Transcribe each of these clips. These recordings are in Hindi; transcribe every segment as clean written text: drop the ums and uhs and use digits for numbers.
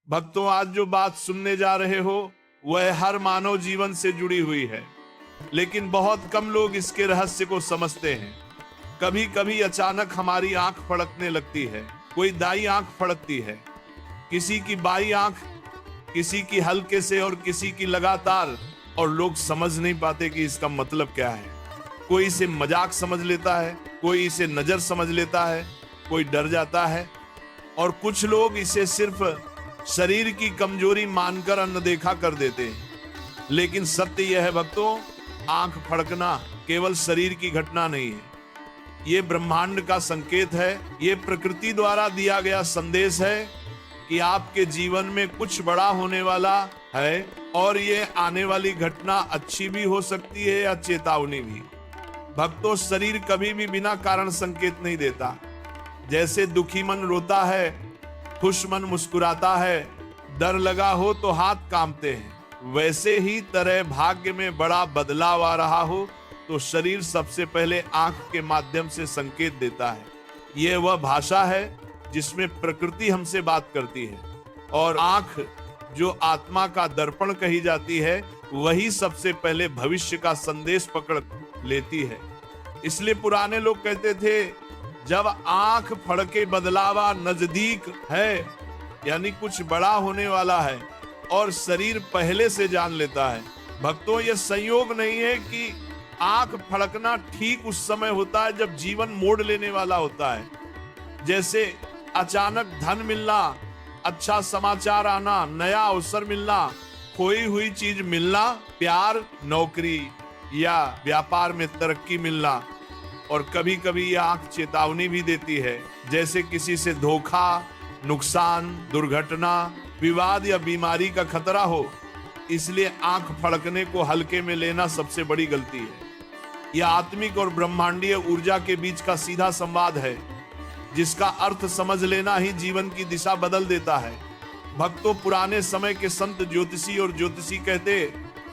भक्तों, आज जो बात सुनने जा रहे हो वह हर मानव जीवन से जुड़ी हुई है, लेकिन बहुत कम लोग इसके रहस्य को समझते हैं। कभी कभी अचानक हमारी आंख फड़कने लगती है। कोई दाई आंख फड़कती है, किसी की बाई आंख, किसी की हल्के से और किसी की लगातार, और लोग समझ नहीं पाते कि इसका मतलब क्या है। कोई इसे मजाक समझ लेता है, कोई इसे नजर समझ लेता है, कोई डर जाता है, और कुछ लोग इसे सिर्फ शरीर की कमजोरी मानकर अनदेखा कर देते हैं। लेकिन सत्य यह है भक्तों, आंख फड़कना केवल शरीर की घटना नहीं है, ये ब्रह्मांड का संकेत है। ये प्रकृति द्वारा दिया गया संदेश है कि आपके जीवन में कुछ बड़ा होने वाला है, और ये आने वाली घटना अच्छी भी हो सकती है या चेतावनी भी। भक्तों, शरीर कभी भी बिना कारण संकेत नहीं देता। जैसे दुखी मन रोता है, खुश मन मुस्कुराता है, डर लगा हो तो हाथ कांपते हैं, वैसे ही तरह भाग्य में बड़ा बदलाव आ रहा हो तो शरीर सबसे पहले आंख के माध्यम से संकेत देता है। यह वह भाषा है जिसमें प्रकृति हमसे बात करती है, और आंख जो आत्मा का दर्पण कही जाती है, वही सबसे पहले भविष्य का संदेश पकड़ लेती है। इसलिए पुराने लोग कहते थे, जब आंख फड़के बदलावा नजदीक है, यानी कुछ बड़ा होने वाला है, और शरीर पहले से जान लेता है। भक्तों, यह संयोग नहीं है कि आंख फड़कना ठीक उस समय होता है जब जीवन मोड़ लेने वाला होता है। जैसे अचानक धन मिलना, अच्छा समाचार आना, नया अवसर मिलना, खोई हुई चीज मिलना, प्यार, नौकरी या व्यापार में तरक्की मिलना। और कभी कभी यह आंख चेतावनी भी देती है, जैसे किसी से धोखा, नुकसान, दुर्घटना, विवाद या बीमारी का खतरा हो। इसलिए आंख फड़कने को हल्के में लेना सबसे बड़ी गलती है। यह आत्मिक और ब्रह्मांडीय ऊर्जा के बीच का सीधा संवाद है, जिसका अर्थ समझ लेना ही जीवन की दिशा बदल देता है। भक्तों, पुराने समय के संत ज्योतिषी और ज्योतिषी कहते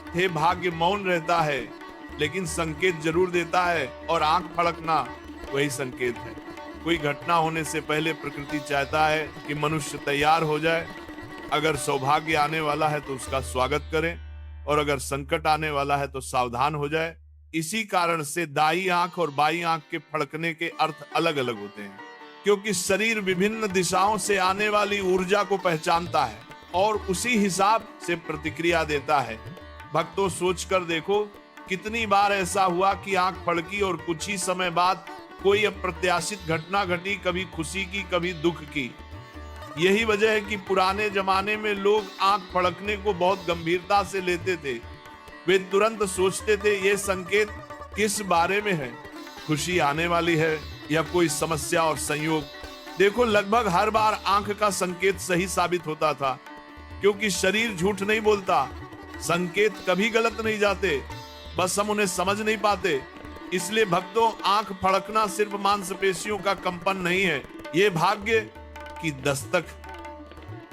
थे, भाग्य मौन रहता है लेकिन संकेत जरूर देता है, और आंख फड़कना वही संकेत है। कोई घटना होने से पहले प्रकृति चाहता है कि मनुष्य तैयार हो जाए। अगर सौभाग्य आने वाला है तो उसका स्वागत करें, और अगर संकट आने वाला है तो सावधान हो जाए। इसी कारण से दाई आंख और बाई आंख के फड़कने के अर्थ अलग अलग होते हैं, क्योंकि शरीर विभिन्न दिशाओं से आने वाली ऊर्जा को पहचानता है और उसी हिसाब से प्रतिक्रिया देता है। भक्तों, सोचकर देखो, कितनी बार ऐसा हुआ कि आंख फड़की और कुछ ही समय बाद कोई अप्रत्याशित घटना घटी, कभी खुशी की, कभी दुख की। यही वजह है कि पुराने जमाने में लोग आंख फड़कने को बहुत गंभीरता से लेते थे। वे तुरंत सोचते थे, ये संकेत किस बारे में है, खुशी आने वाली है या कोई समस्या और संयोग। देखो, लगभग हर बार आंख का संकेत सही साबित होता था, क्योंकि शरीर झूठ नहीं बोलता। संकेत कभी गलत नहीं जाते, बस हम उन्हें समझ नहीं पाते। इसलिए भक्तों, आंख फड़कना सिर्फ मांसपेशियों का कंपन नहीं है, ये भाग्य की दस्तक,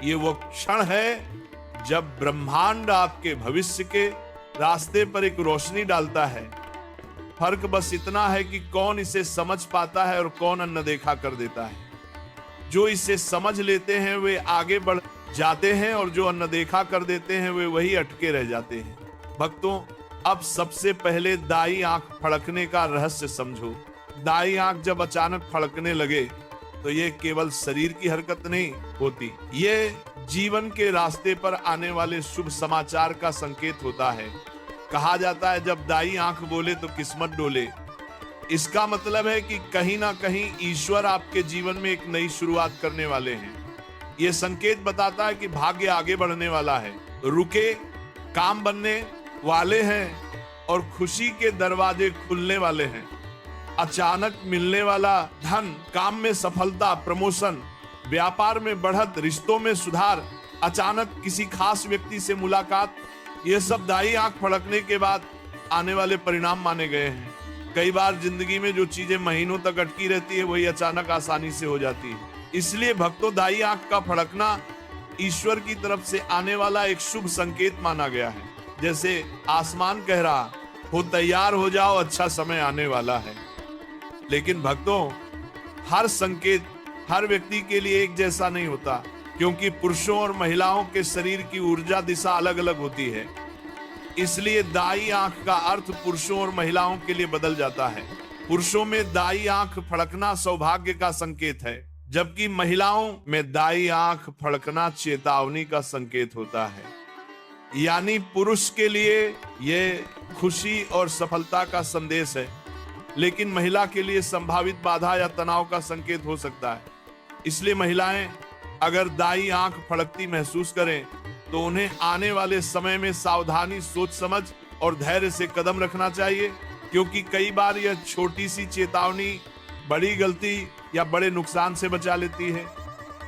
ये वो क्षण है जब ब्रह्मांड आपके भविष्य के रास्ते पर एक रोशनी डालता है। फर्क बस इतना है कि कौन इसे समझ पाता है और कौन अनदेखा कर देता है। जो इसे समझ लेते हैं वे आगे बढ़ जाते हैं, और जो अनदेखा कर देते हैं वे वही अटके रह जाते हैं। भक्तों, अब सबसे पहले दाई आंख फड़कने का रहस्य समझो। दाई आंख जब अचानक फड़कने लगे तो ये केवल शरीर की हरकत नहीं होती, ये जीवन के रास्ते पर आने वाले शुभ समाचार का संकेत होता है। कहा जाता है, जब दाई आंख बोले तो किस्मत डोले। इसका मतलब है कि कहीं ना कहीं ईश्वर आपके जीवन में एक नई शुरुआत करने वाले हैं। ये संकेत बताता है कि भाग्य आगे बढ़ने वाला है, रुके काम बनने वाले हैं, और खुशी के दरवाजे खुलने वाले हैं। अचानक मिलने वाला धन, काम में सफलता, प्रमोशन, व्यापार में बढ़त, रिश्तों में सुधार, अचानक किसी खास व्यक्ति से मुलाकात, ये सब दाई आंख फड़कने के बाद आने वाले परिणाम माने गए हैं। कई बार जिंदगी में जो चीजें महीनों तक अटकी रहती है, वही अचानक आसानी से हो जाती है। इसलिए भक्तों, दाई आंख का फड़कना ईश्वर की तरफ से आने वाला एक शुभ संकेत माना गया है। जैसे आसमान कह रहा हो, तैयार हो जाओ, अच्छा समय आने वाला है। लेकिन भक्तों, हर संकेत हर व्यक्ति के लिए एक जैसा नहीं होता, क्योंकि पुरुषों और महिलाओं के शरीर की ऊर्जा दिशा अलग अलग होती है। इसलिए दाई आंख का अर्थ पुरुषों और महिलाओं के लिए बदल जाता है। पुरुषों में दाई आंख फड़कना सौभाग्य का संकेत है, जबकि महिलाओं में दाई आंख फड़कना चेतावनी का संकेत होता है। यानी पुरुष के लिए यह खुशी और सफलता का संदेश है, लेकिन महिला के लिए संभावित बाधा या तनाव का संकेत हो सकता है। इसलिए महिलाएं अगर दाई आंख फड़कती महसूस करें तो उन्हें आने वाले समय में सावधानी, सोच समझ और धैर्य से कदम रखना चाहिए, क्योंकि कई बार यह छोटी सी चेतावनी बड़ी गलती या बड़े नुकसान से बचा लेती है।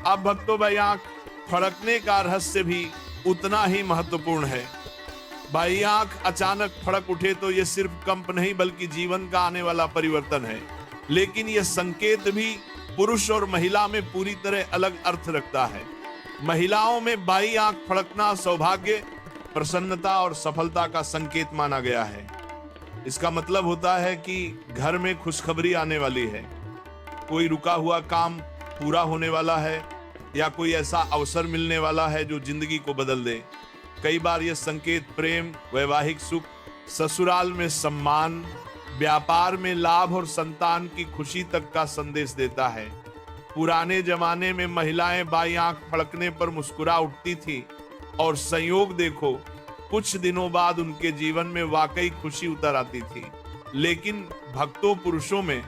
अब भक्तों, बाई आंख फड़कने का रहस्य भी उतना ही महत्वपूर्ण है। बाई आंख अचानक फड़क उठे तो यह सिर्फ कंप नहीं बल्कि जीवन का आने वाला परिवर्तन है। लेकिन यह संकेत भी पुरुष और महिला में पूरी तरह अलग अर्थ रखता है। महिलाओं में बाई आंख फड़कना सौभाग्य, प्रसन्नता और सफलता का संकेत माना गया है। इसका मतलब होता है कि घर में खुशखबरी आने वाली है, कोई रुका हुआ काम पूरा होने वाला है या कोई ऐसा अवसर मिलने वाला है जो जिंदगी को बदल दे। कई बार यह संकेत प्रेम, वैवाहिक सुख, ससुराल में सम्मान, व्यापार में लाभ और संतान की खुशी तक का संदेश देता है। पुराने जमाने में महिलाएं बाई आंख फड़कने पर मुस्कुरा उठती थी और संयोग देखो कुछ दिनों बाद उनके जीवन में वाकई खुशी उतर आती थी। लेकिन भक्तों, पुरुषों में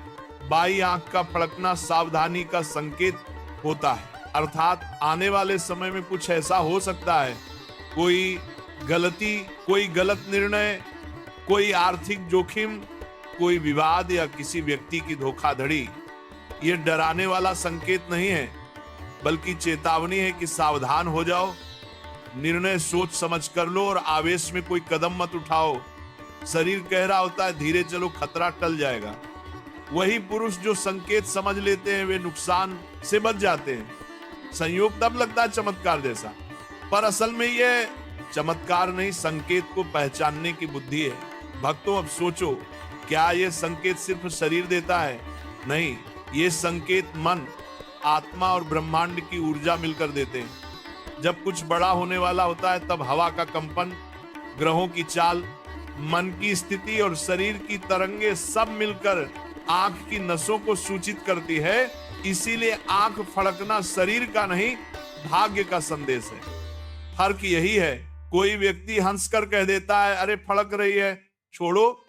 बाई आंख का फड़कना सावधानी का संकेत होता है, अर्थात आने वाले समय में कुछ ऐसा हो सकता है, कोई गलती, कोई गलत निर्णय, कोई आर्थिक जोखिम, कोई विवाद या किसी व्यक्ति की धोखाधड़ी। यह डराने वाला संकेत नहीं है बल्कि चेतावनी है कि सावधान हो जाओ, निर्णय सोच समझ कर लो और आवेश में कोई कदम मत उठाओ। शरीर कह रहा होता है धीरे चलो, खतरा टल जाएगा। वही पुरुष जो संकेत समझ लेते हैं वे नुकसान से बच जाते हैं। संयोग तब लगता है चमत्कार जैसा, पर असल में यह चमत्कार नहीं, संकेत को पहचानने की बुद्धि है। भक्तों, अब सोचो, क्या यह संकेत सिर्फ शरीर देता है? नहीं, ये संकेत मन, आत्मा और ब्रह्मांड की ऊर्जा मिलकर देते हैं। जब कुछ बड़ा होने वाला होता है तब हवा का कंपन, ग्रहों की चाल, मन की स्थिति और शरीर की तरंगे सब मिलकर आंख की नसों को सूचित करती है। इसीलिए आंख फड़कना शरीर का नहीं, भाग्य का संदेश है। फर्क यही है, कोई व्यक्ति हंसकर कह देता है अरे फड़क रही है, छोड़ो,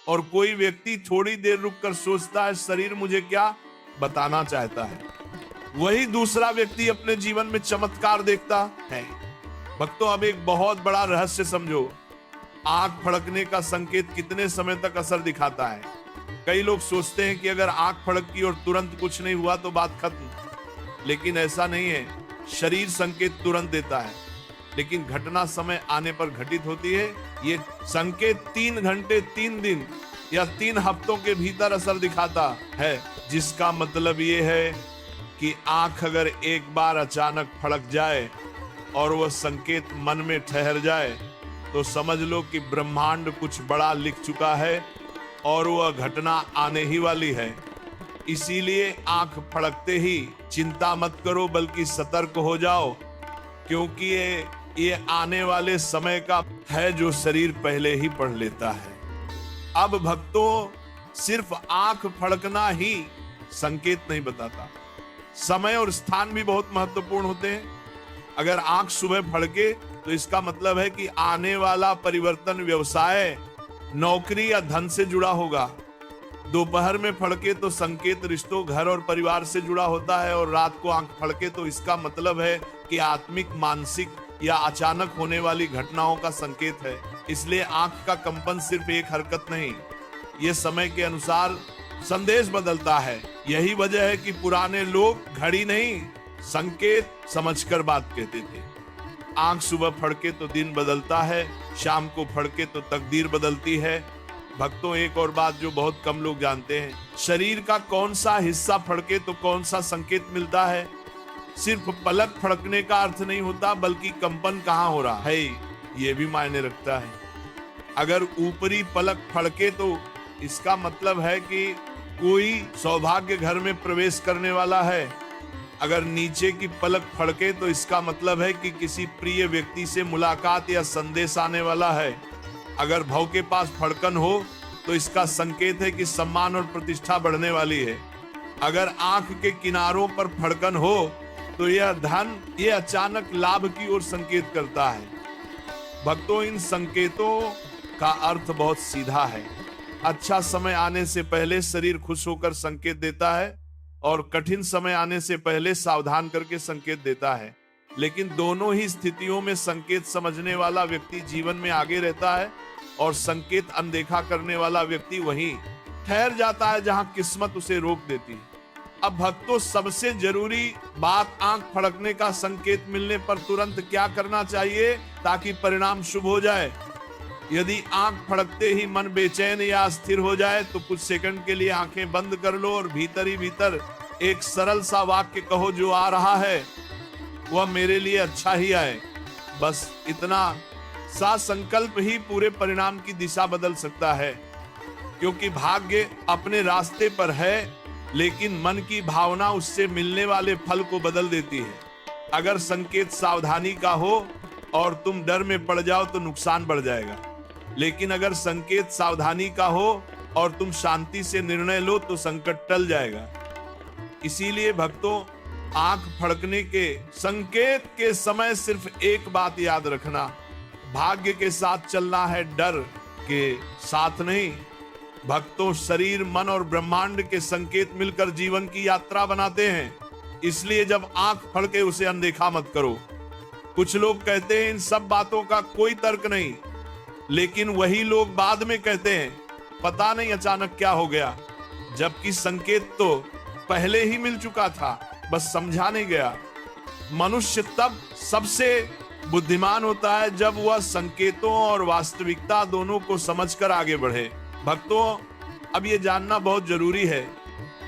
और कोई व्यक्ति थोड़ी देर रुककर सोचता है शरीर मुझे क्या बताना चाहता है। वही दूसरा व्यक्ति अपने जीवन में चमत्कार देखता है। भक्तों, अब एक बहुत बड़ा रहस्य समझो, आंख फड़कने का संकेत कितने समय तक असर दिखाता है। कई लोग सोचते हैं कि अगर आंख फड़की और तुरंत कुछ नहीं हुआ तो बात खत्म, लेकिन ऐसा नहीं है। शरीर संकेत तुरंत देता है, लेकिन घटना समय आने पर घटित होती है। ये संकेत 3 घंटे, 3 दिन या 3 हफ्तों के भीतर असर दिखाता है, जिसका मतलब ये है कि आंख अगर एक बार अचानक फड़क जाए और वह संकेत मन में ठहर जाए तो समझ लो कि ब्रह्मांड कुछ बड़ा लिख चुका है और वह घटना आने ही वाली है। इसीलिए आंख फड़कते ही चिंता मत करो बल्कि सतर्क हो जाओ, क्योंकि ये आने वाले समय का है जो शरीर पहले ही पढ़ लेता है। अब भक्तों, सिर्फ आंख फड़कना ही संकेत नहीं बताता, समय और स्थान भी बहुत महत्वपूर्ण होते हैं। अगर आंख सुबह फड़के तो इसका मतलब है कि आने वाला परिवर्तन व्यवसाय, नौकरी या धन से जुड़ा होगा। दोपहर में फड़के तो संकेत रिश्तों, घर और परिवार से जुड़ा होता है, और रात को आंख फड़के तो इसका मतलब है कि आत्मिक, मानसिक या अचानक होने वाली घटनाओं का संकेत है। इसलिए आंख का कंपन सिर्फ एक हरकत नहीं, यह समय के अनुसार संदेश बदलता है। यही वजह है कि पुराने लोग घड़ी नहीं, संकेत समझकर बात कहते थे। आंख सुबह फड़के तो दिन बदलता है, शाम को फड़के तो तकदीर बदलती है। भक्तों, एक और बात जो बहुत कम लोग जानते हैं, शरीर का कौन सा हिस्सा फड़के तो कौन सा संकेत मिलता है। सिर्फ पलक फड़कने का अर्थ नहीं होता, बल्कि कंपन कहाँ हो रहा है ये भी मायने रखता है। अगर ऊपरी पलक फड़के तो इसका मतलब है कि कोई सौभाग्य घर में प्रवेश करने वाला है, अगर नीचे की पलक फड़के तो इसका मतलब है कि किसी प्रिय व्यक्ति से मुलाकात या संदेश आने वाला है। अगर भव के पास फड़कन हो तो इसका संकेत है कि सम्मान और प्रतिष्ठा बढ़ने वाली है। अगर आंख के किनारों पर फड़कन हो तो यह अचानक लाभ की ओर संकेत करता है। भक्तों, इन संकेतों का अर्थ बहुत सीधा है। अच्छा समय आने से पहले शरीर खुश होकर संकेत देता है और कठिन समय आने से पहले सावधान करके संकेत देता है। लेकिन दोनों ही स्थितियों में संकेत समझने वाला व्यक्ति जीवन में आगे रहता है और संकेत अनदेखा करने वाला व्यक्ति वहीं ठहर जाता है जहां किस्मत उसे रोक देती है। अब भक्तों, सबसे जरूरी बात आंख फड़कने का संकेत मिलने पर तुरंत क्या करना चाहिए ताकि परिणाम शुभ हो जाए। यदि आंख फड़कते ही मन बेचैन या अस्थिर हो जाए तो कुछ सेकंड के लिए आंखें बंद कर लो और भीतर ही भीतर एक सरल सा वाक्य कहो, जो आ रहा है वह मेरे लिए अच्छा ही आए। बस इतना सा संकल्प ही पूरे परिणाम की दिशा बदल सकता है, क्योंकि भाग्य अपने रास्ते पर है लेकिन मन की भावना उससे मिलने वाले फल को बदल देती है। अगर संकेत सावधानी का हो और तुम डर में पड़ जाओ तो नुकसान बढ़ जाएगा, लेकिन अगर संकेत सावधानी का हो और तुम शांति से निर्णय लो तो संकट टल जाएगा। इसीलिए भक्तों, आंख फड़कने के संकेत के समय सिर्फ एक बात याद रखना, भाग्य के साथ चलना है, डर के साथ नहीं। भक्तों, शरीर, मन और ब्रह्मांड के संकेत मिलकर जीवन की यात्रा बनाते हैं। इसलिए जब आंख फड़के उसे अनदेखा मत करो। कुछ लोग कहते हैं इन सब बातों का कोई तर्क नहीं, लेकिन वही लोग बाद में कहते हैं पता नहीं अचानक क्या हो गया, जबकि संकेत तो पहले ही मिल चुका था, बस समझा नहीं गया। मनुष्य तब सबसे बुद्धिमान होता है जब वह संकेतों और वास्तविकता दोनों को समझकर आगे बढ़े। भक्तों, अब ये जानना बहुत जरूरी है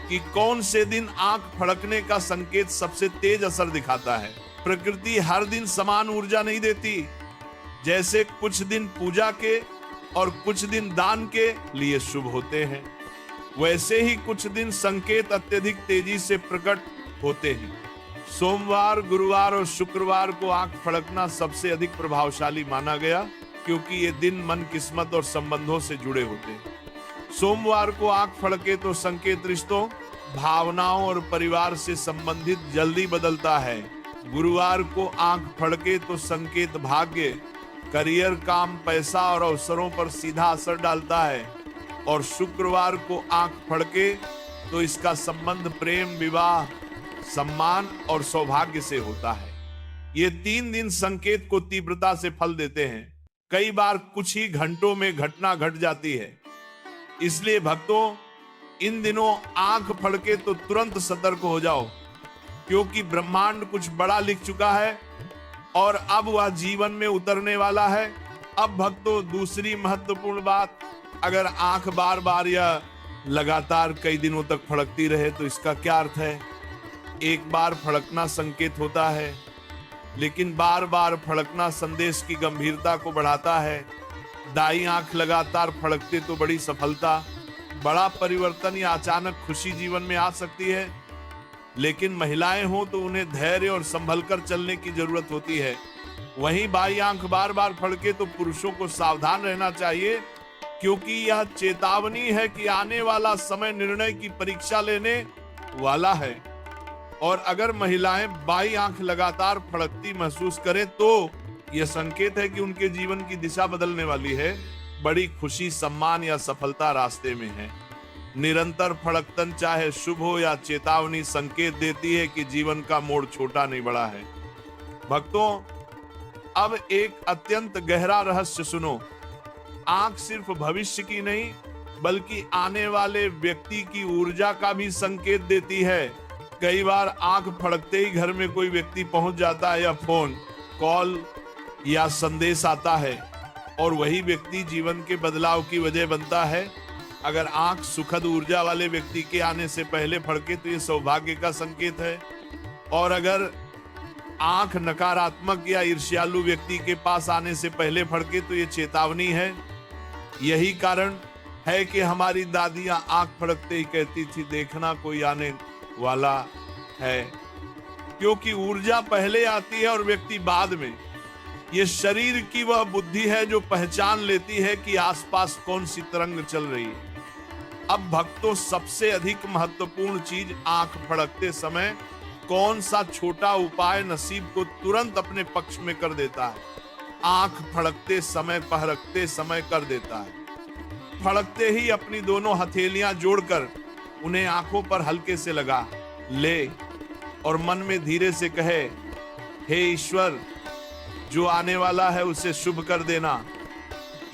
कि कौन से दिन आंख फड़कने का संकेत सबसे तेज असर दिखाता है। प्रकृति हर दिन समान ऊर्जा नहीं देती। जैसे कुछ दिन पूजा के और कुछ दिन दान के लिए शुभ होते हैं, वैसे ही कुछ दिन संकेत अत्यधिक तेजी से प्रकट होते हैं। सोमवार, गुरुवार और शुक्रवार को आंख फड़कना सबसे अधिक प्रभावशाली माना गया, क्योंकि ये दिन मन, किस्मत और संबंधों से जुड़े होते हैं। सोमवार को आंख फड़के तो संकेत रिश्तों, भावनाओं और परिवार से संबंधित जल्दी बदलता है। गुरुवार को आंख फड़के तो संकेत भाग्य, करियर, काम, पैसा और अवसरों पर सीधा असर डालता है। और शुक्रवार को आंख फड़के तो इसका संबंध प्रेम, विवाह, सम्मान और सौभाग्य से होता है। ये 3 दिन संकेत को तीव्रता से फल देते हैं। कई बार कुछ ही घंटों में घटना घट जाती है। इसलिए भक्तों, इन दिनों आंख फड़के तो तुरंत सतर्क हो जाओ, क्योंकि ब्रह्मांड कुछ बड़ा लिख चुका है और अब वह जीवन में उतरने वाला है। अब भक्तों, दूसरी महत्वपूर्ण बात, अगर आंख बार बार या लगातार कई दिनों तक फड़कती रहे तो इसका क्या अर्थ है। एक बार फड़कना संकेत होता है, लेकिन बार बार फड़कना संदेश की गंभीरता को बढ़ाता है। दाई आंख लगातार फड़कते तो बड़ी सफलता, बड़ा परिवर्तन या अचानक खुशी जीवन में आ सकती है, लेकिन महिलाएं हो तो उन्हें धैर्य और संभल कर चलने की जरूरत होती है। वहीं बाई आंख बार बार फड़के तो पुरुषों को सावधान रहना चाहिए, क्योंकि यह चेतावनी है कि आने वाला समय निर्णय की परीक्षा लेने वाला है। और अगर महिलाएं बाई आंख लगातार फड़कती महसूस करें तो यह संकेत है कि उनके जीवन की दिशा बदलने वाली है। बड़ी खुशी, सम्मान या सफलता रास्ते में है। निरंतर फड़कतन चाहे शुभ हो या चेतावनी, संकेत देती है कि जीवन का मोड़ छोटा नहीं बड़ा है। भक्तों, अब एक अत्यंत गहरा रहस्य सुनो। आंख सिर्फ भविष्य की नहीं, बल्कि आने वाले व्यक्ति की ऊर्जा का भी संकेत देती है। कई बार आंख फड़कते ही घर में कोई व्यक्ति पहुंच जाता है या फोन कॉल या संदेश आता है, और वही व्यक्ति जीवन के बदलाव की वजह बनता है। अगर आंख सुखद ऊर्जा वाले व्यक्ति के आने से पहले फड़के तो ये सौभाग्य का संकेत है, और अगर आंख नकारात्मक या ईर्ष्यालु व्यक्ति के पास आने से पहले फड़के तो ये चेतावनी है। यही कारण है कि हमारी दादियां आंख फड़कते ही कहती थी, देखना कोई आने वाला है। क्योंकि ऊर्जा पहले आती है और व्यक्ति बाद में। ये शरीर की वह बुद्धि है जो पहचान लेती है कि आसपास कौन सी तरंग चल रही है। अब भक्तों, सबसे अधिक महत्वपूर्ण चीज आंख फड़कते समय कौन सा छोटा उपाय नसीब को तुरंत अपने पक्ष में कर देता है? आंख फड़कते समय, पहरकते समय कर देता है। फड़कते ही अपनी दोनों हथेलियां जोड़कर उन्हें आंखों पर हल्के से लगा ले और मन में धीरे से कहे, हे ईश्वर, जो आने वाला है उसे शुभ कर देना।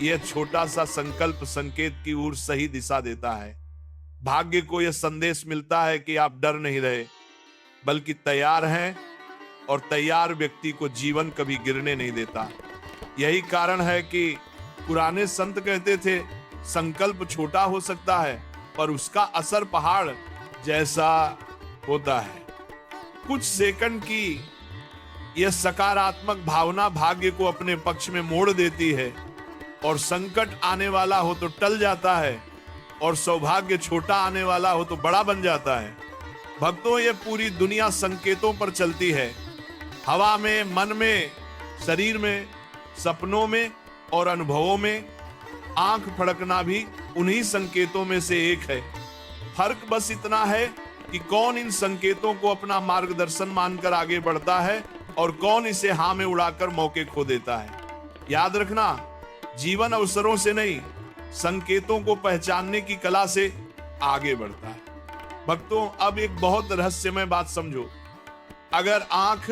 यह छोटा सा संकल्प संकेत की ओर सही दिशा देता है। भाग्य को यह संदेश मिलता है कि आप डर नहीं रहे, बल्कि तैयार हैं, और तैयार व्यक्ति को जीवन कभी गिरने नहीं देता। यही कारण है कि पुराने संत कहते थे, संकल्प छोटा हो सकता है पर उसका असर पहाड़ जैसा होता है। कुछ सेकंड की यह सकारात्मक भावना भाग्य को अपने पक्ष में मोड़ देती है, और संकट आने वाला हो तो टल जाता है, और सौभाग्य छोटा आने वाला हो तो बड़ा बन जाता है। भक्तों, ये पूरी दुनिया संकेतों पर चलती है। हवा में, मन में, शरीर में, सपनों में और अनुभवों में। आंख फड़कना भी उन्हीं संकेतों में से एक है। फर्क बस इतना है कि कौन इन संकेतों को अपना मार्गदर्शन मानकर आगे बढ़ता है और कौन इसे हाँ में उड़ाकर मौके खो देता है। याद रखना, जीवन अवसरों से नहीं, संकेतों को पहचानने की कला से आगे बढ़ता है। भक्तों, अब एक बहुत रहस्यमय बात समझो। अगर आंख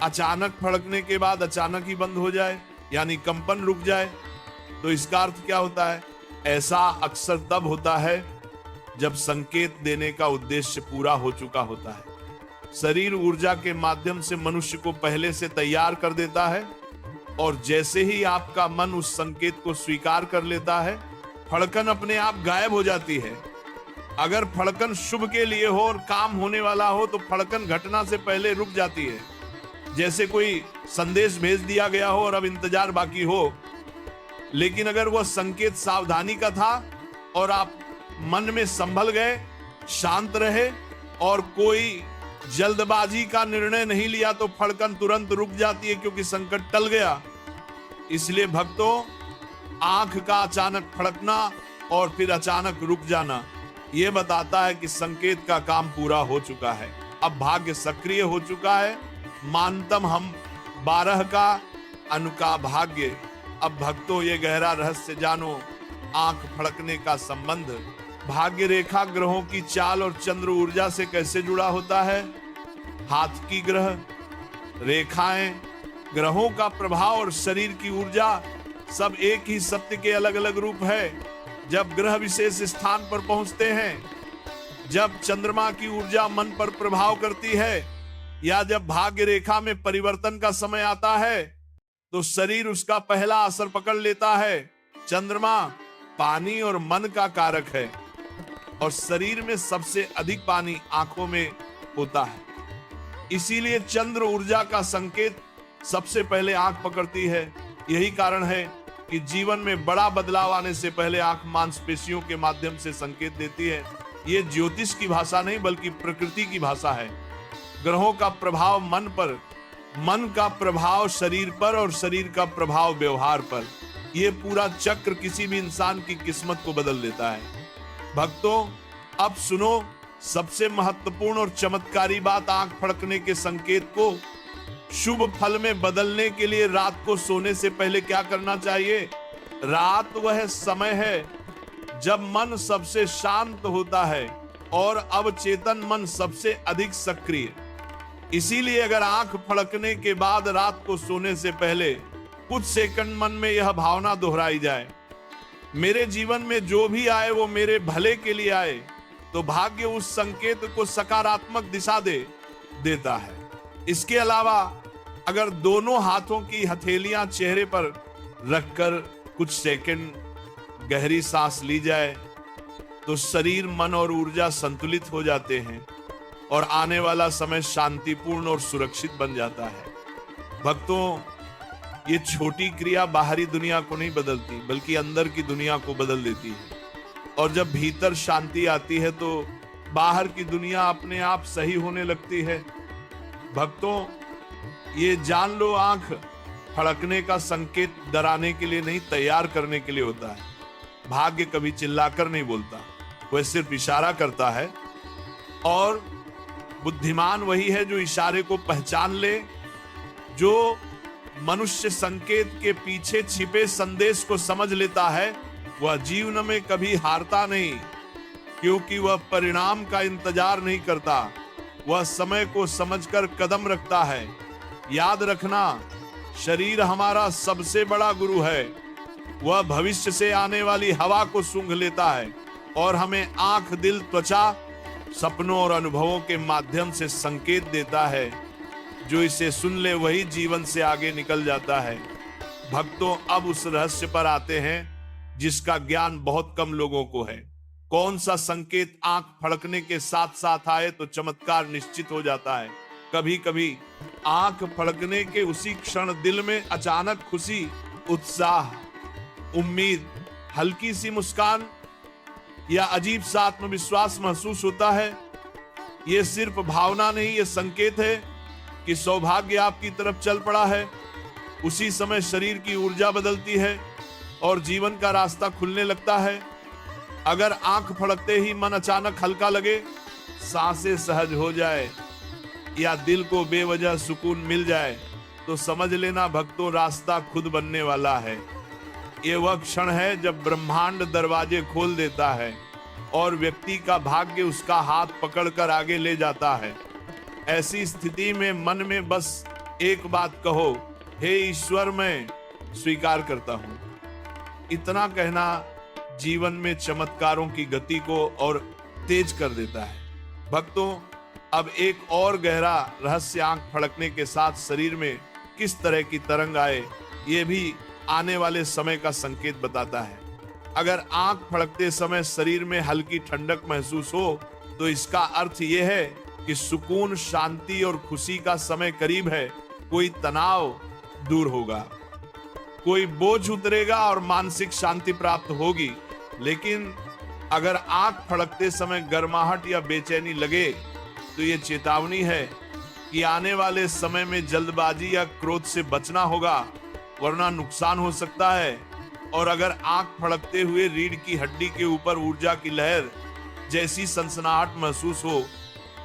अचानक फड़कने के बाद अचानक ही बंद हो जाए, यानी कंपन रुक जाए, तो इसका अर्थ क्या होता है? ऐसा अक्सर तब होता है जब संकेत देने का उद्देश्य पूरा हो चुका होता है। शरीर ऊर्जा के माध्यम से मनुष्य को पहले से तैयार कर देता है, और जैसे ही आपका मन उस संकेत को स्वीकार कर लेता है, फड़कन अपने आप गायब हो जाती है। अगर फड़कन शुभ के लिए हो और काम होने वाला हो तो फड़कन घटना से पहले रुक जाती है। जैसे कोई संदेश भेज दिया गया हो और अब इंतजार बाकी हो, लेकिन अगर वह संकेत सावधानी का था और आप मन में संभल गए, शांत रहे और कोई जल्दबाजी का निर्णय नहीं लिया, तो फड़कन तुरंत रुक जाती है, क्योंकि संकट टल गया। इसलिए भक्तों, आंख का अचानक फड़कना और फिर अचानक रुक जाना यह बताता है कि संकेत का काम पूरा हो चुका है। अब भाग्य सक्रिय हो चुका है। मानतम हम 12 का अनुका भाग्य। अब भक्तों, ये गहरा रहस्य जानो। आंख फड़कने का संबंध भाग्य रेखा ग्रहों की चाल और चंद्र ऊर्जा से कैसे जुड़ा होता है? हाथ की ग्रह रेखाएं, ग्रहों का प्रभाव और शरीर की ऊर्जा सब एक ही सत्य के अलग अलग रूप है। जब ग्रह विशेष स्थान पर पहुंचते हैं, जब चंद्रमा की ऊर्जा मन पर प्रभाव करती है, या जब भाग्य रेखा में परिवर्तन का समय आता है, तो शरीर उसका पहला असर पकड़ लेता है। चंद्रमा पानी और मन का कारक है, और शरीर में सबसे अधिक पानी आंखों में होता है। इसीलिए चंद्र ऊर्जा का संकेत सबसे पहले आंख पकड़ती है। यही कारण है कि जीवन में बड़ा बदलाव आने से पहले आंख मांसपेशियों के माध्यम से संकेत देती है। ये ज्योतिष की भाषा नहीं, बल्कि प्रकृति की भाषा है। ग्रहों का प्रभाव मन पर, मन का प्रभाव शरीर पर, और शरीर का प्रभाव व्यवहार पर। यह पूरा चक्र किसी भी इंसान की किस्मत को बदल देता है। भक्तों, अब सुनो सबसे महत्वपूर्ण और चमत्कारी बात। आंख फड़कने के संकेत को शुभ फल में बदलने के लिए रात को सोने से पहले क्या करना चाहिए? रात वह समय है जब मन सबसे शांत होता है और अवचेतन मन सबसे अधिक सक्रिय। इसीलिए अगर आंख फड़कने के बाद रात को सोने से पहले कुछ सेकंड मन में यह भावना दोहराई जाए, मेरे जीवन में जो भी आए वो मेरे भले के लिए आए, तो भाग्य उस संकेत को सकारात्मक दिशा देता है। इसके अलावा अगर दोनों हाथों की हथेलियां चेहरे पर रखकर कुछ सेकंड गहरी सांस ली जाए, तो शरीर, मन और ऊर्जा संतुलित हो जाते हैं और आने वाला समय शांतिपूर्ण और सुरक्षित बन जाता है। भक्तों, ये छोटी क्रिया बाहरी दुनिया को नहीं बदलती, बल्कि अंदर की दुनिया को बदल देती है। और जब भीतर शांति आती है तो बाहर की दुनिया अपने आप सही होने लगती है। भक्तों, ये जान लो, आंख फड़कने का संकेत डराने के लिए नहीं, तैयार करने के लिए होता है। भाग्य कभी चिल्लाकर नहीं बोलता, वह सिर्फ इशारा करता है। और बुद्धिमान वही है जो इशारे को पहचान ले, जो मनुष्य संकेत के पीछे छिपे संदेश को समझ लेता है। वह जीवन में कभी हारता नहीं, क्योंकि वह परिणाम का इंतजार नहीं करता, वह समय को समझकर कदम रखता है। याद रखना, शरीर हमारा सबसे बड़ा गुरु है। वह भविष्य से आने वाली हवा को सूंघ लेता है और हमें आंख, दिल, त्वचा, सपनों और अनुभवों के माध्यम से संकेत देता है। जो इसे सुन ले वही जीवन से आगे निकल जाता है। भक्तों, अब उस रहस्य पर आते हैं जिसका ज्ञान बहुत कम लोगों को है। कौन सा संकेत आंख फड़कने के साथ साथ आए तो चमत्कार निश्चित हो जाता है। कभी कभी आंख फड़कने के उसी क्षण दिल में अचानक खुशी, उत्साह, उम्मीद, हल्की सी मुस्कान या अजीब सा आत्मविश्वास महसूस होता है। यह सिर्फ भावना नहीं, यह संकेत है कि सौभाग्य आपकी तरफ चल पड़ा है। उसी समय शरीर की ऊर्जा बदलती है और जीवन का रास्ता खुलने लगता है। अगर आंख फड़कते ही मन अचानक हल्का लगे, सांसें सहज हो जाए या दिल को बेवजह सुकून मिल जाए, तो समझ लेना भक्तों, रास्ता खुद बनने वाला है। ये वह क्षण है जब ब्रह्मांड दरवाजे खोल देता है और व्यक्ति का भाग्य उसका हाथ पकड़कर आगे ले जाता है। ऐसी स्थिति में मन में बस एक बात कहो, हे ईश्वर, मैं स्वीकार करता हूं। इतना कहना जीवन में चमत्कारों की गति को और तेज कर देता है। भक्तों, अब एक और गहरा रहस्य आंख फड़कने के साथ शरीर में किस तरह की तरंग आए, ये भी आने वाले समय का संकेत बताता है। अगर आंख फड़कते समय शरीर में हल्की ठंडक महसूस हो, तो इसका अर्थ यह है कि सुकून, शांति और खुशी का समय करीब है। कोई तनाव दूर होगा, कोई बोझ उतरेगा और मानसिक शांति प्राप्त होगी। लेकिन अगर आंख फड़कते समय गर्माहट या बेचैनी लगे, तो ये चेतावनी है कि आने वाले समय में जल्दबाजी या क्रोध से बचना होगा, वरना नुकसान हो सकता है। और अगर आंख फड़कते हुए रीढ़ की हड्डी के ऊपर ऊर्जा की लहर जैसी सनसनाहट महसूस हो,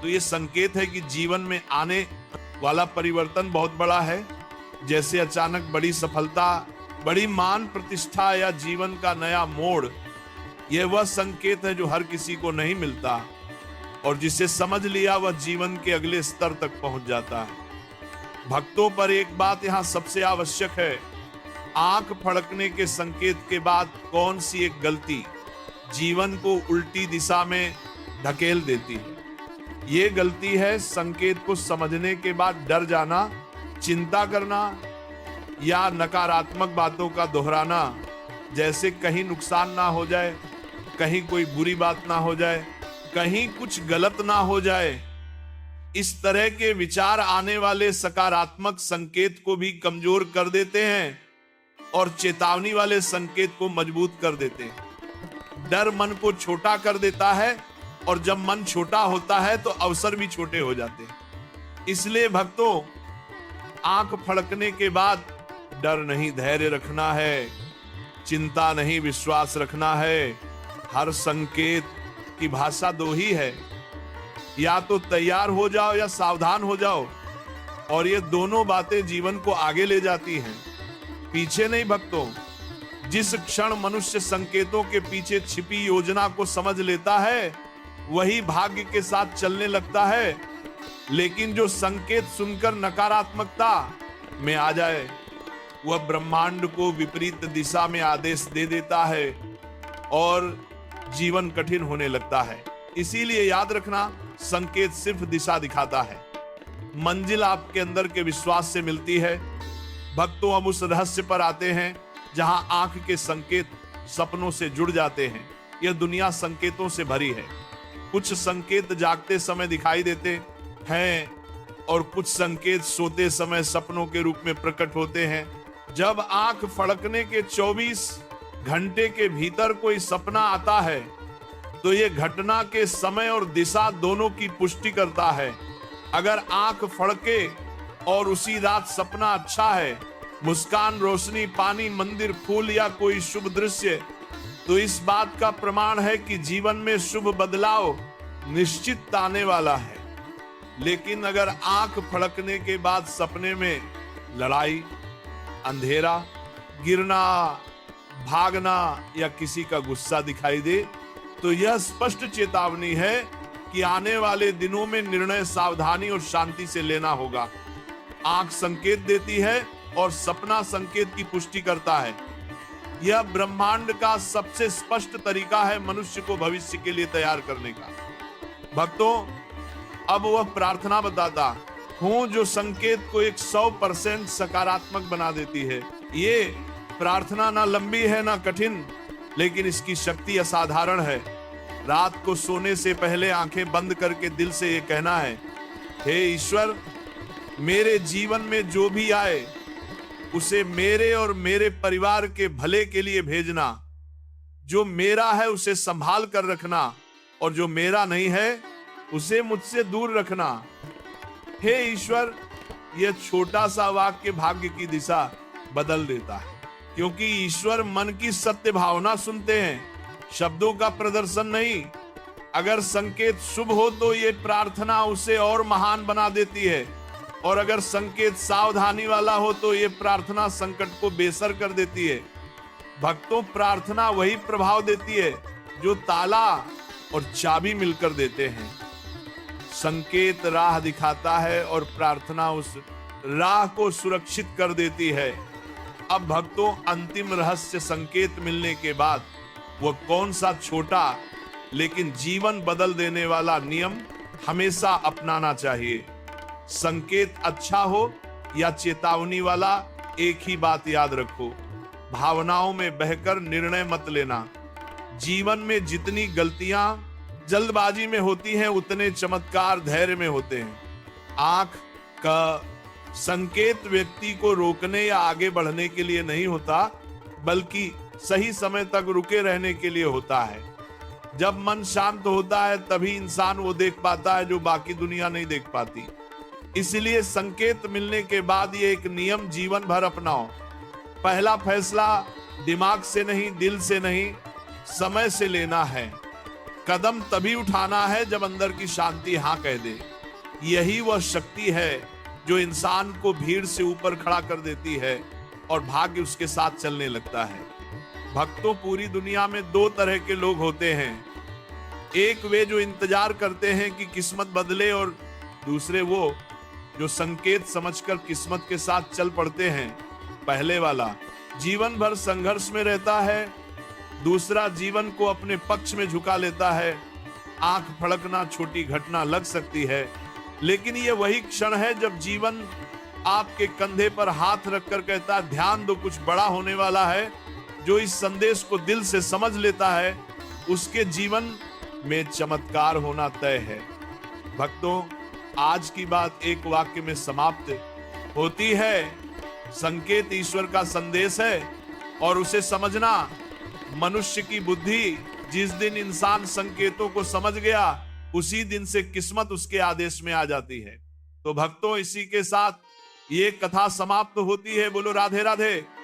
तो ये संकेत है कि जीवन में आने वाला परिवर्तन बहुत बड़ा है। जैसे अचानक बड़ी सफलता, बड़ी मान प्रतिष्ठा या जीवन का नया मोड़। यह वह संकेत है जो हर किसी को नहीं मिलता, और जिसे समझ लिया वह जीवन के अगले स्तर तक पहुंच जाता है। भक्तों, पर एक बात यहां सबसे आवश्यक है, आंख फड़कने के संकेत के बाद कौन सी एक गलती जीवन को उल्टी दिशा में धकेल देती है। ये गलती है संकेत को समझने के बाद डर जाना, चिंता करना या नकारात्मक बातों का दोहराना, जैसे कहीं नुकसान ना हो जाए, कहीं कोई बुरी बात ना हो जाए, कहीं कुछ गलत ना हो जाए। इस तरह के विचार आने वाले सकारात्मक संकेत को भी कमजोर कर देते हैं और चेतावनी वाले संकेत को मजबूत कर देते हैं। डर मन को छोटा कर देता है, और जब मन छोटा होता है तो अवसर भी छोटे हो जाते हैं। इसलिए भक्तों, आंख फड़कने के बाद डर नहीं, धैर्य रखना है, चिंता नहीं, विश्वास रखना है। हर संकेत की भाषा दो ही है, या तो तैयार हो जाओ या सावधान हो जाओ, और ये दोनों बातें जीवन को आगे ले जाती हैं, पीछे नहीं। भक्तों, जिस क्षण मनुष्य संकेतों के पीछे छिपी योजना को समझ लेता है, वही भाग्य के साथ चलने लगता है। लेकिन जो संकेत सुनकर नकारात्मकता में आ जाए, वह ब्रह्मांड को विपरीत दिशा में आदेश दे देता है और जीवन कठिन होने लगता है। इसीलिए याद रखना, संकेत सिर्फ दिशा दिखाता है, मंजिल आपके अंदर के विश्वास से मिलती है। भक्तों, अब उस रहस्य पर आते हैं जहां आंख के संकेत सपनों से जुड़ जाते हैं। यह दुनिया संकेतों से भरी है। कुछ संकेत जागते समय दिखाई देते हैं और कुछ संकेत सोते समय सपनों के रूप में प्रकट होते हैं। जब आंख फड़कने के 24 घंटे के भीतर कोई सपना आता है, तो यह घटना के समय और दिशा दोनों की पुष्टि करता है। अगर आंख फड़के और उसी रात सपना अच्छा है, मुस्कान, रोशनी, पानी, मंदिर, फूल या कोई शुभ दृश्य, तो इस बात का प्रमाण है कि जीवन में शुभ बदलाव निश्चित आने वाला है। लेकिन अगर आंख फड़कने के बाद सपने में लड़ाई, अंधेरा, गिरना, भागना या किसी का गुस्सा दिखाई दे, तो यह स्पष्ट चेतावनी है कि आने वाले दिनों में निर्णय सावधानी और शांति से लेना होगा। आंख संकेत देती है और सपना संकेत की पुष्टि करता है। यह ब्रह्मांड का सबसे स्पष्ट तरीका है मनुष्य को भविष्य के लिए तैयार करने का। भक्तों, अब वह प्रार्थना बताता हूं जो संकेत को 100% सकारात्मक बना देती है। ये प्रार्थना ना लंबी है ना कठिन, लेकिन इसकी शक्ति असाधारण है। रात को सोने से पहले आंखें बंद करके दिल से ये कहना है, हे ईश्वर, मेरे जीवन में जो भी आए उसे मेरे और मेरे परिवार के भले के लिए भेजना। जो मेरा है उसे संभाल कर रखना और जो मेरा नहीं है उसे मुझसे दूर रखना। हे ईश्वर, यह छोटा सा वाक्य भाग्य की दिशा बदल देता है, क्योंकि ईश्वर मन की सत्य भावना सुनते हैं, शब्दों का प्रदर्शन नहीं। अगर संकेत शुभ हो तो ये प्रार्थना उसे और महान बना देती है, और अगर संकेत सावधानी वाला हो तो ये प्रार्थना संकट को बेसर कर देती है। भक्तों, प्रार्थना वही प्रभाव देती है जो ताला और चाबी मिलकर देते हैं। संकेत राह दिखाता है और प्रार्थना उस राह को सुरक्षित कर देती है। अब भक्तों, अंतिम रहस्य संकेत मिलने के बाद वह कौन सा छोटा लेकिन जीवन बदल देने वाला नियम हमेशा अपनाना चाहिए। संकेत अच्छा हो या चेतावनी वाला, एक ही बात याद रखो, भावनाओं में बहकर निर्णय मत लेना। जीवन में जितनी गलतियां जल्दबाजी में होती हैं, उतने चमत्कार धैर्य में होते हैं। आंख का संकेत व्यक्ति को रोकने या आगे बढ़ने के लिए नहीं होता, बल्कि सही समय तक रुके रहने के लिए होता है। जब मन शांत होता है तभी इंसान वो देख पाता है जो बाकी दुनिया नहीं देख पाती। इसलिए संकेत मिलने के बाद ये एक नियम जीवन भर अपनाओ। पहला फैसला दिमाग से नहीं, दिल से नहीं, समय से लेना है। कदम तभी उठाना है जब अंदर की शांति हाँ कह दे। यही वह शक्ति है जो इंसान को भीड़ से ऊपर खड़ा कर देती है और भाग्य उसके साथ चलने लगता है। भक्तों, पूरी दुनिया में दो तरह के लोग होते हैं। एक वे जो इंतजार करते हैं कि किस्मत बदले, और दूसरे वो जो संकेत समझकर किस्मत के साथ चल पड़ते हैं। पहले वाला जीवन भर संघर्ष में रहता है, दूसरा जीवन को अपने पक्ष में झुका लेता है। आंख फड़कना छोटी घटना लग सकती है, लेकिन ये वही क्षण है जब जीवन आपके कंधे पर हाथ रखकर कहता है, ध्यान दो, कुछ बड़ा होने वाला है। जो इस संदेश को दिल से समझ लेता है, उसके जीवन में चमत्कार होना तय है। भक्तों, आज की बात एक वाक्य में समाप्त होती है। संकेत ईश्वर का संदेश है और उसे समझना मनुष्य की बुद्धि। जिस दिन इंसान संकेतों को समझ गया, उसी दिन से किस्मत उसके आदेश में आ जाती है। तो भक्तों, इसी के साथ ये कथा समाप्त होती है। बोलो राधे राधे।